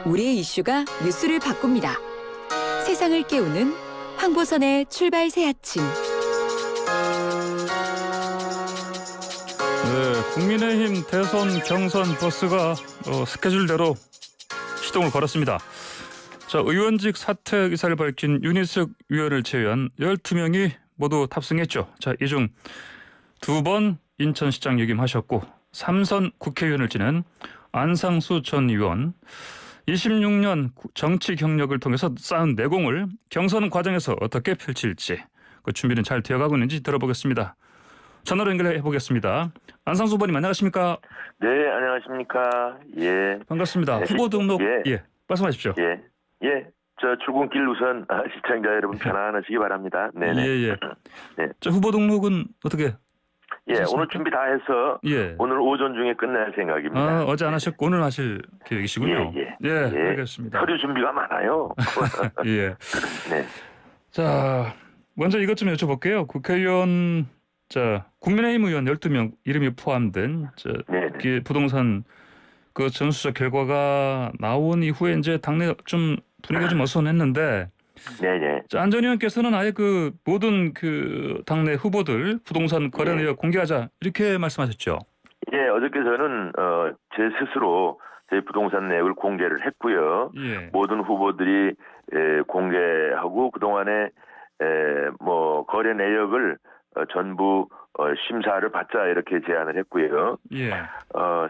우리의 이슈가 뉴스를 바꿉니다. 세상을 깨우는 황보선의 출발 새 아침. 네, 국민의힘 대선 경선 버스가 스케줄대로 시동을 걸었습니다. 자, 의원직 사퇴 의사를 밝힌 윤희석 의원을 제외한 12명이 모두 탑승했죠. 자, 이 중 2번 인천시장 역임하셨고 3선 국회의원을 지낸 안상수 전 의원, 26년 정치 경력을 통해서 쌓은 내공을 경선 과정에서 어떻게 펼칠지 그 준비는 잘 되어가고 있는지 들어보겠습니다. 전화로 연결해 보겠습니다. 안상수 후보님 안녕하십니까? 네, 안녕하십니까? 예. 반갑습니다. 후보 등록 말씀하십시오. 예. 저 출근길 우선 시청자 여러분 편안하시기 바랍니다. 네네. 예. 네. 저 후보 등록은 어떻게? 예, 하셨습니까? 오늘 준비 다 해서 오늘 오전 중에 끝낼 생각입니다. 아, 어제 안 하셨고 오늘 하실 계획이시군요. 예. 알겠습니다. 서류 준비가 많아요. 예. 네. 자, 먼저 이것 좀 여쭤볼게요. 국회의원, 국민의힘 의원 12명 이름이 포함된 그 부동산 그 전수조 결과가 나온 이후에 이제 당내 좀 분위기가 좀 어수선했는데, 네네. 안 전 의원께서는 아예 그 모든 그 당내 후보들 부동산 거래 내역 공개하자 이렇게 말씀하셨죠. 예, 어저께서는 제 스스로 제 부동산 내역을 공개를 했고요. 예. 모든 후보들이 공개하고 그동안에 거래 내역을 전부 심사를 받자 이렇게 제안을 했고요. 예.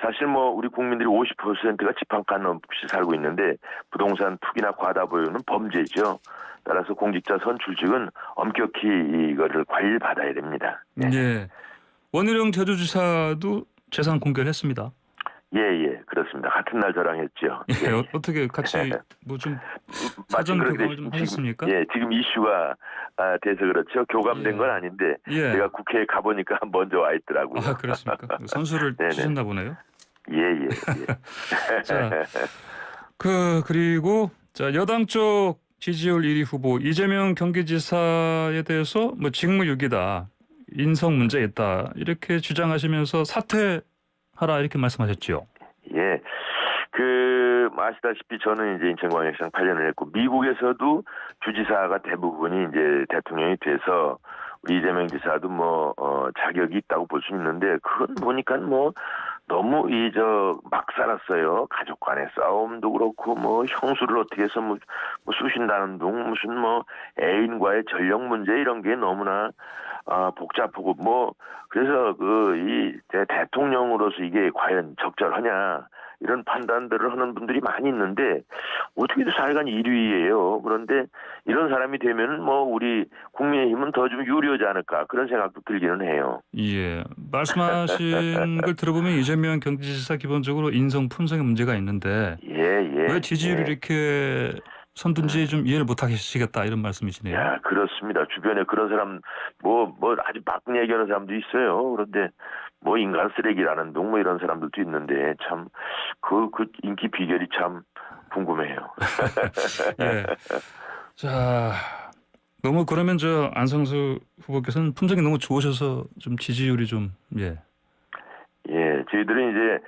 사실 우리 국민들이 50%가 집 한 칸 없이 살고 있는데 부동산 투기나 과다 보유는 범죄죠. 따라서 공직자 선출직은 엄격히 이거를 관리를 받아야 됩니다. 예. 원희룡 제주지사도 재산 공개를 했습니다. 예, 그렇습니다. 같은 날 저랑 했죠. 예. 어떻게 같이 뭐 좀 사전 교감을 좀 하셨습니까? 지금 이슈가 돼서 그렇죠. 교감된 건 아닌데 제가 국회에 가보니까 먼저 와 있더라고요. 아, 그렇습니까? 선수를 치셨나 보네요. 예. 자, 그리고 여당 쪽 지지율 1위 후보 이재명 경기지사에 대해서 뭐 직무유기다, 인성 문제 있다 이렇게 주장하시면서 사퇴하라 이렇게 말씀하셨죠. 예. 아시다시피 저는 이제 인천광역시장 8년을 했고 미국에서도 주지사가 대부분이 이제 대통령이 돼서 우리 이재명 지사도 자격이 있다고 볼 수 있는데 그건 보니까 너무 막 살았어요. 가족 간의 싸움도 그렇고 형수를 어떻게 해서 쑤신다는 둥 무슨 애인과의 전력 문제 이런 게 너무나 복잡하고 그래서 이 대통령으로서 이게 과연 적절하냐 이런 판단들을 하는 분들이 많이 있는데 어떻게든 사회관 1위예요. 그런데 이런 사람이 되면 우리 국민의힘은 더 좀 유리하지 않을까 그런 생각도 들기는 해요. 예, 말씀하신 걸 들어보면 이재명 경기지사 기본적으로 인성 품성에 문제가 있는데 왜 지지율이 이렇게 선든지 좀 이해를 못 하시겠다 이런 말씀이시네요. 야, 그렇습니다. 주변에 그런 사람 아주 막 얘기하는 사람도 있어요. 그런데 인간 쓰레기라는 둥 이런 사람들도 있는데 참 그 인기 비결이 참 궁금해요. 예. 자, 너무 그러면 안상수 후보께서는 품성이 너무 좋으셔서 좀 지지율이 좀 저희들은 이제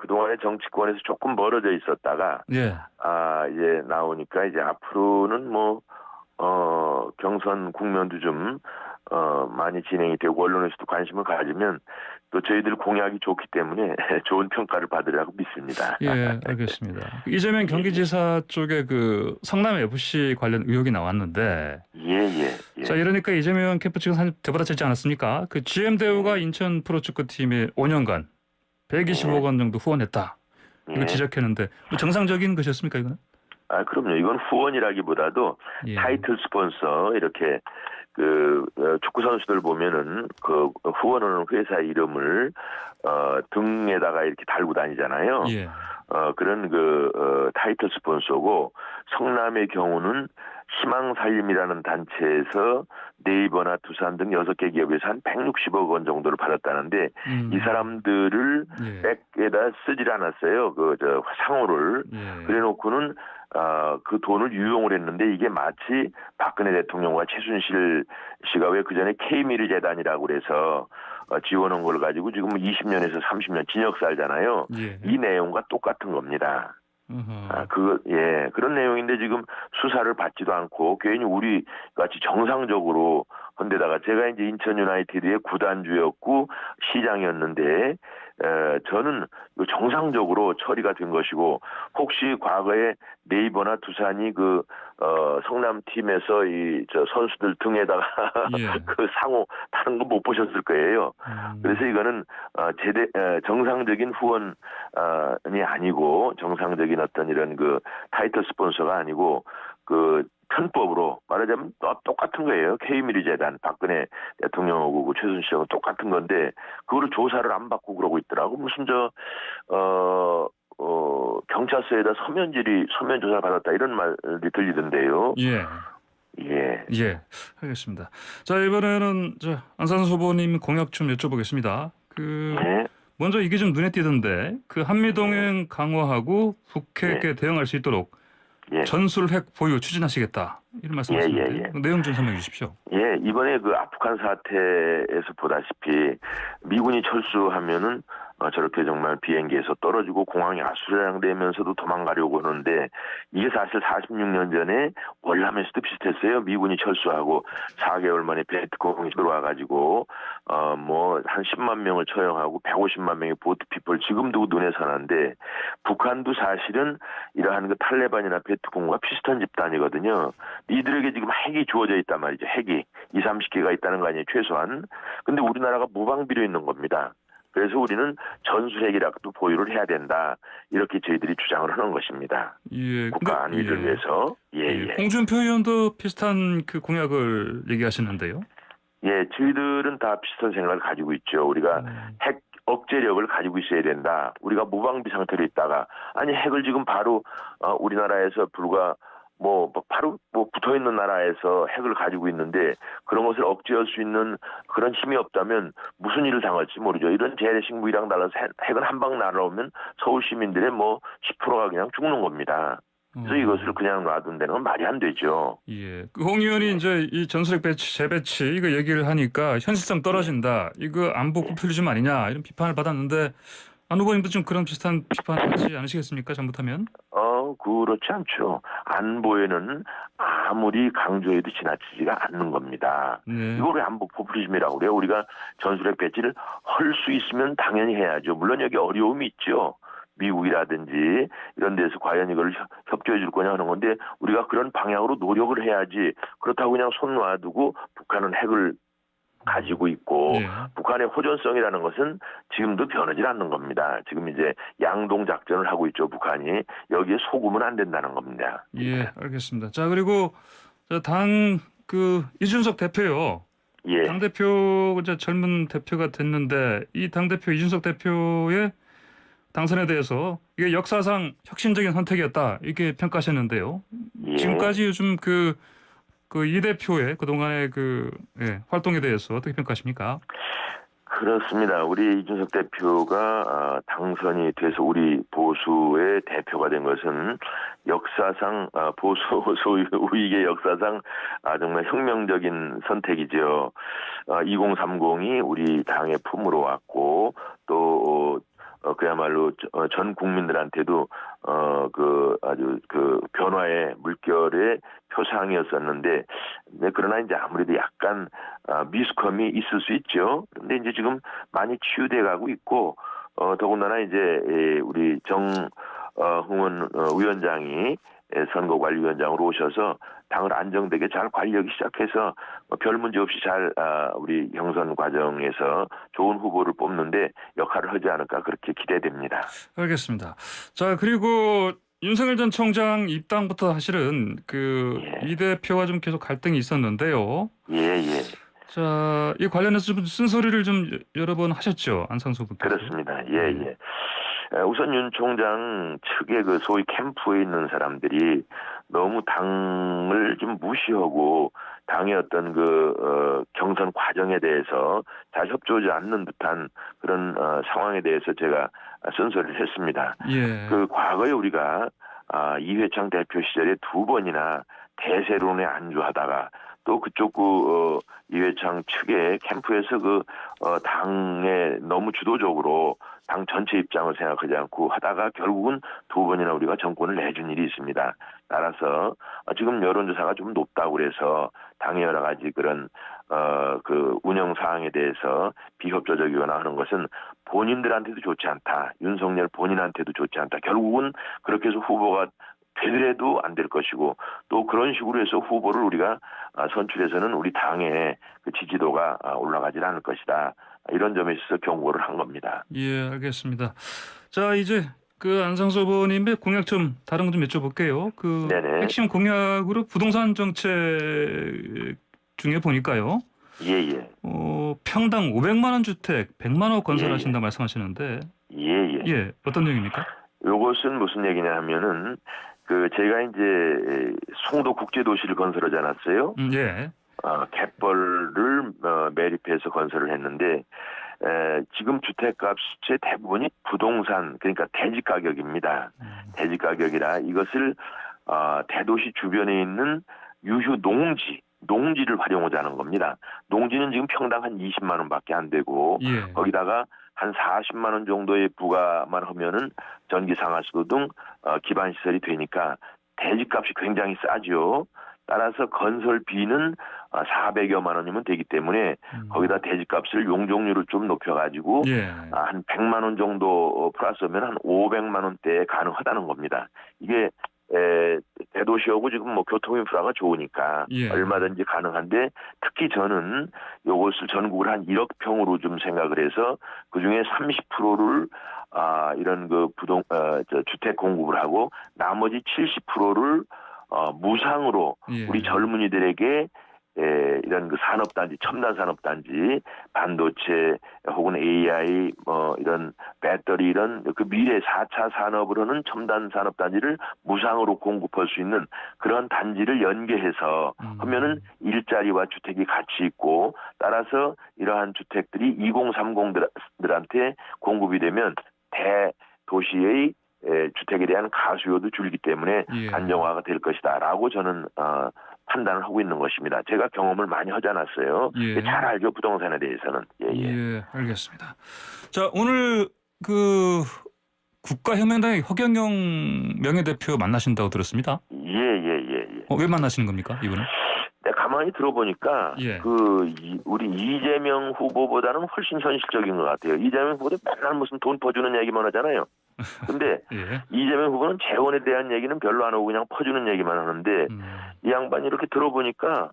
그동안에 정치권에서 조금 멀어져 있었다가 이제 나오니까 이제 앞으로는 경선 국면도 좀 많이 진행이 되고 언론에서도 관심을 가지면 또 저희들 공약이 좋기 때문에 좋은 평가를 받으리라고 믿습니다. 예, 알겠습니다. 이재명 경기지사 쪽에 그 성남 FC 관련 의혹이 나왔는데 자, 이러니까 이재명 캠프 측은 되받아치지 않았습니까? 그 GM 대우가 인천 프로축구팀에 5년간 125억 원 정도 후원했다. 이거 지적했는데 정상적인 것이었습니까 이거는? 아, 그럼요. 이건 후원이라기보다도 타이틀 스폰서 이렇게 축구 선수들 보면은 후원하는 회사 이름을 등에다가 이렇게 달고 다니잖아요. 그런 타이틀 스폰서고 성남의 경우는 희망살림이라는 단체에서 네이버나 두산 등 6개 기업에서 한 160억 원 정도를 받았다는데 이 사람들을 백에다 쓰질 않았어요. 상호를. 그래놓고는 그 돈을 유용을 했는데 이게 마치 박근혜 대통령과 최순실 씨가 왜 그전에 K미르 재단이라고 그래서 지원한 걸 가지고 지금 20년에서 30년 징역 살잖아요. 이 내용과 똑같은 겁니다. 그런 내용인데 지금 수사를 받지도 않고 괜히 우리 같이 정상적으로 헌데다가 제가 이제 인천 유나이티드의 구단주였고 시장이었는데 저는 정상적으로 처리가 된 것이고 혹시 과거에 네이버나 두산이 성남 팀에서 저 선수들 등에다가 예. 그 상호 다른 거 못 보셨을 거예요. 그래서 이거는 정상적인 후원이 아니고 정상적인 어떤 이런 타이틀 스폰서가 아니고 편법으로 말하자면 똑같은 거예요. K미르재단 박근혜 대통령하고 최순실하고 똑같은 건데 그거를 조사를 안 받고 그러고 있더라고. 무슨 경찰서에다 서면 조사를 받았다 이런 말이 들리던데요. 예. 예. 예. 알겠습니다. 자, 이번에는 안상수 후보님 공약 좀 여쭤보겠습니다. 예. 먼저 이게 좀 눈에 띄던데 한미동맹 강화하고 북핵에 대응할 수 있도록 예. 전술핵 보유 추진하시겠다 이런 말씀하셨는데 그 내용 좀 설명해 주십시오. 예, 이번에 아프간 사태에서 보다시피 미군이 철수하면은 저렇게 정말 비행기에서 떨어지고 공항이 압수수색되면서도 도망가려고 하는데 이게 사실 46년 전에 월남에서도 비슷했어요. 미군이 철수하고 4개월 만에 베트콩이 들어와가지고 한 10만 명을 처형하고 150만 명의 보트피플 지금도 눈에 선한데 북한도 사실은 이러한 탈레반이나 베트콩과 비슷한 집단이거든요. 이들에게 지금 핵이 주어져 있단 말이죠. 핵이 20-30개가 있다는 거 아니에요. 최소한. 근데 우리나라가 무방비로 있는 겁니다. 그래서 우리는 전술핵이라도 보유를 해야 된다. 이렇게 저희들이 주장을 하는 것입니다. 예. 국가 안위를 위해서. 홍준표 의원도 비슷한 공약을 얘기하시는데요. 예, 저희들은 다 비슷한 생각을 가지고 있죠. 우리가 핵 억제력을 가지고 있어야 된다. 우리가 무방비 상태로 있다가 핵을 지금 바로 우리나라에서 불과 바로 붙어 있는 나라에서 핵을 가지고 있는데 그런 것을 억제할 수 있는 그런 힘이 없다면 무슨 일을 당할지 모르죠. 이런 재래식 무기랑 달라서 핵을 한 방 날아오면 서울 시민들의 10%가 그냥 죽는 겁니다. 그래서 이것을 그냥 놔둔다는 건 말이 안 되죠. 예. 홍 의원이 이제 이 전술핵 재배치 이거 얘기를 하니까 현실성 떨어진다. 이거 안보 포퓰리즘 아니냐 이런 비판을 받았는데 안 후보님도 좀 그런 비슷한 비판하지 않으시겠습니까? 잘못하면? 그렇지 않죠. 안보에는 아무리 강조해도 지나치지가 않는 겁니다. 네. 이걸 왜 안보 포퓰리즘이라고 그래요? 우리가 전술핵 배치를 할 수 있으면 당연히 해야죠. 물론 여기 어려움이 있죠. 미국이라든지 이런 데서 과연 이걸 협조해 줄 거냐 하는 건데 우리가 그런 방향으로 노력을 해야지 그렇다고 그냥 손 놔두고 북한은 핵을 가지고 있고 북한의 호전성이라는 것은 지금도 변하지 않는 겁니다. 지금 이제 양동 작전을 하고 있죠. 북한이. 여기에 속으면 안 된다는 겁니다. 예, 알겠습니다. 자, 그리고 당 이준석 대표요. 예. 당대표 이제 젊은 대표가 됐는데 이 당대표 이준석 대표의 당선에 대해서 이게 역사상 혁신적인 선택이었다 이렇게 평가하셨는데요. 예. 지금까지 요즘 이 대표의 그동안의 활동에 대해서 어떻게 평가하십니까? 그렇습니다. 우리 이준석 대표가 당선이 돼서 우리 보수의 대표가 된 것은 역사상 보수 우익의 역사상 정말 혁명적인 선택이죠. 2030이 우리 당의 품으로 왔고 또 그야말로 전 국민들한테도 아주 변화의 물결의 표상이었었는데, 그러나 이제 아무래도 약간 미숙함이 있을 수 있죠. 그런데 이제 지금 많이 치유돼 가고 있고, 더군다나 이제 우리 정흥원 위원장이 선거관리위원장으로 오셔서 당을 안정되게 잘 관리하기 시작해서 별 문제 없이 잘 우리 경선 과정에서 좋은 후보를 뽑는데 역할을 하지 않을까 그렇게 기대됩니다. 알겠습니다. 자, 그리고 윤석열 전 총장 입당부터 사실은 이 대표와 좀 계속 갈등이 있었는데요. 예. 자, 이 관련해서 좀 쓴소리를 좀 여러 번 하셨죠, 안상수 후보께서. 그렇습니다. 예. 우선 윤 총장 측의 소위 캠프에 있는 사람들이 너무 당을 좀 무시하고 당의 어떤 경선 과정에 대해서 잘 협조하지 않는 듯한 그런 상황에 대해서 제가 쓴소리를 했습니다. 예. 과거에 우리가 이회창 대표 시절에 2번이나 대세론에 안주하다가 또 그쪽 이회창 측의 캠프에서 당에 너무 주도적으로 당 전체 입장을 생각하지 않고 하다가 결국은 두 번이나 우리가 정권을 내준 일이 있습니다. 따라서 지금 여론조사가 좀 높다고 그래서 당의 여러 가지 그런 운영 사항에 대해서 비협조적이거나 하는 것은 본인들한테도 좋지 않다. 윤석열 본인한테도 좋지 않다. 결국은 그렇게 해서 후보가 되더라도 안 될 것이고 또 그런 식으로 해서 후보를 우리가 선출해서는 우리 당의 그 지지도가 올라가질 않을 것이다. 이런 점에 있어서 경고를 한 겁니다. 예, 알겠습니다. 자, 이제 그 안상수 후보님의 공약 좀 다른 거 좀 여쭤볼게요. 네네. 핵심 공약으로 부동산 정책 중에 보니까요. 예예. 평당 500만 원 주택 100만 원 건설하신다 예. 말씀하시는데 예예. 예, 어떤 내용입니까? 요것은 무슨 얘기냐 하면은 제가 이제 송도 국제도시를 건설하지 않았어요. 예. 갯벌을 매립해서 건설을 했는데 지금 주택값의 대부분이 부동산 그러니까 대지 가격입니다. 대지 가격이라 이것을 대도시 주변에 있는 유휴 농지를 활용하자는 겁니다. 농지는 지금 평당 한 20만 원밖에 안 되고 예. 거기다가 한 40만 원 정도의 부가만 하면은 전기 상하수도 등 기반 시설이 되니까 대지값이 굉장히 싸죠. 따라서 건설비는 400여만 원이면 되기 때문에 거기다 대지값을 용적률을 좀 높여가지고 예. 한 100만 원 정도 플러스하면 한 500만 원대에 가능하다는 겁니다. 이게 대도시하고 지금 교통 인프라가 좋으니까 예. 얼마든지 가능한데 특히 저는 이것을 전국을 한 1억 평으로 좀 생각을 해서 그 중에 30%를 이런 주택 공급을 하고 나머지 70%를 무상으로 예. 우리 젊은이들에게 이런 산업단지, 첨단 산업단지, 반도체 혹은 AI, 이런 배터리 이런 그 미래 4차 산업으로는 첨단 산업단지를 무상으로 공급할 수 있는 그런 단지를 연계해서 하면은 일자리와 주택이 같이 있고 따라서 이러한 주택들이 2030들한테 공급이 되면 대도시의 주택에 대한 가수요도 줄기 때문에 예. 안정화가 될 것이다라고 저는 판단을 하고 있는 것입니다. 제가 경험을 많이 하지 않았어요. 예. 잘 알죠 부동산에 대해서는. 예, 알겠습니다. 자, 오늘 국가혁명당의 허경영 명예대표 만나신다고 들었습니다. 예. 왜 만나시는 겁니까, 이분은? 가만히 들어보니까 예. 우리 이재명 후보보다는 훨씬 현실적인 것 같아요. 이재명 후보도 맨날 무슨 돈 퍼주는 얘기만 하잖아요. 근데 예. 이재명 후보는 재원에 대한 얘기는 별로 안 하고 그냥 퍼주는 얘기만 하는데 이 양반이 이렇게 들어보니까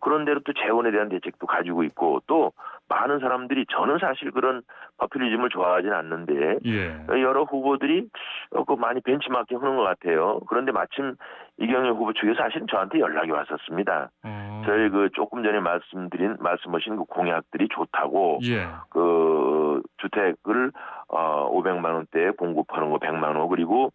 그런 대로 또 재원에 대한 대책도 가지고 있고 또 많은 사람들이 저는 사실 그런 퍼퓰리즘을 좋아하진 않는데 예. 여러 후보들이 많이 벤치마킹 하는 것 같아요. 그런데 마침 이경영 후보 측에서 사실은 저한테 연락이 왔었습니다. 저희 조금 전에 말씀하신 그 공약들이 좋다고 예. 주택을 500만 원대에 공급하는 거 100만 원 그리고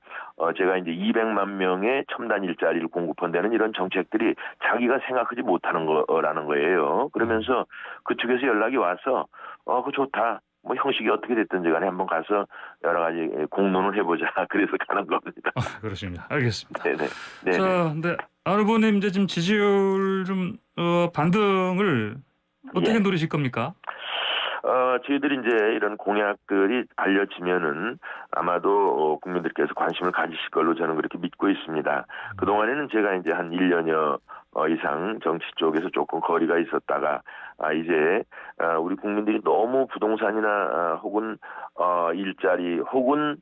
제가 이제 200만 명의 첨단 일자리를 공급한다는 이런 정책들이 자기가 생각하지 못하는 거라는 거예요. 그러면서 그쪽에서 연락이 와서 그거 좋다. 형식이 어떻게 됐든지 간에 한번 가서 여러 가지 공론을 해보자. 그래서 가는 겁니다. 그렇습니다. 알겠습니다. 네네. 자, 근데 안 후보님 이제 지금 지지율 좀 반등을 어떻게 노리실 겁니까? 저희들이 이제 이런 공약들이 알려지면은 아마도 국민들께서 관심을 가지실 걸로 저는 그렇게 믿고 있습니다. 그동안에는 제가 이제 한 1년여 이상 정치 쪽에서 조금 거리가 있었다가 이제 우리 국민들이 너무 부동산이나 혹은 일자리 혹은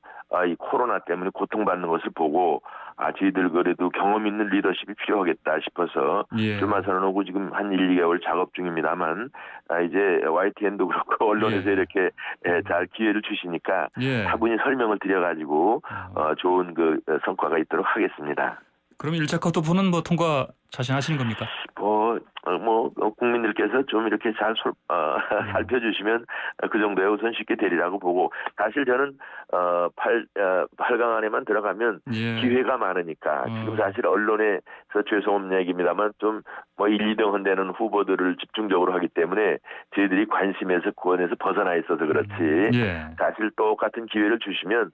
이 코로나 때문에 고통받는 것을 보고 저희들 그래도 경험 있는 리더십이 필요하겠다 싶어서 예. 주말 선언하고 지금 한 1, 2개월 작업 중입니다만 이제 YTN도 그렇고 언론에서 예. 이렇게 잘 기회를 주시니까 예. 차분히 설명을 드려가지고 좋은 성과가 있도록 하겠습니다. 그럼 1차 컷오프는 통과 자신하시는 겁니까? 국민들께서 좀 이렇게 잘 살펴주시면 그 정도에 우선 쉽게 되리라고 보고 사실 저는 8강 안에만 들어가면 예. 기회가 많으니까 지금 사실 언론에서 죄송한 얘기입니다만 좀 1, 2등 한다는 후보들을 집중적으로 하기 때문에 저희들이 관심에서 구원에서 벗어나 있어서 그렇지 예. 사실 똑같은 기회를 주시면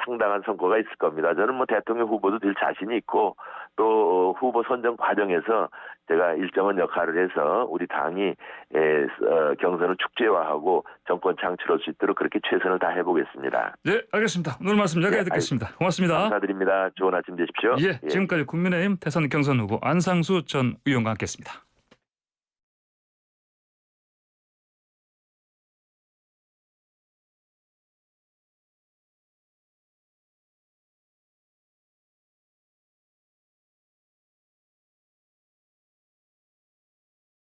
상당한 성과가 있을 겁니다. 저는 대통령 후보도 될 자신이 있고 또 후보 선정 과정에서 제가 일정한 역할을 해서 우리 당이 경선을 축제화하고 정권 창출할 수 있도록 그렇게 최선을 다해보겠습니다. 네, 알겠습니다. 오늘 말씀 여기까지 듣겠습니다. 고맙습니다. 감사드립니다. 좋은 아침 되십시오. 예, 지금까지 국민의힘 대선 경선 후보 안상수 전 의원과 함께했습니다.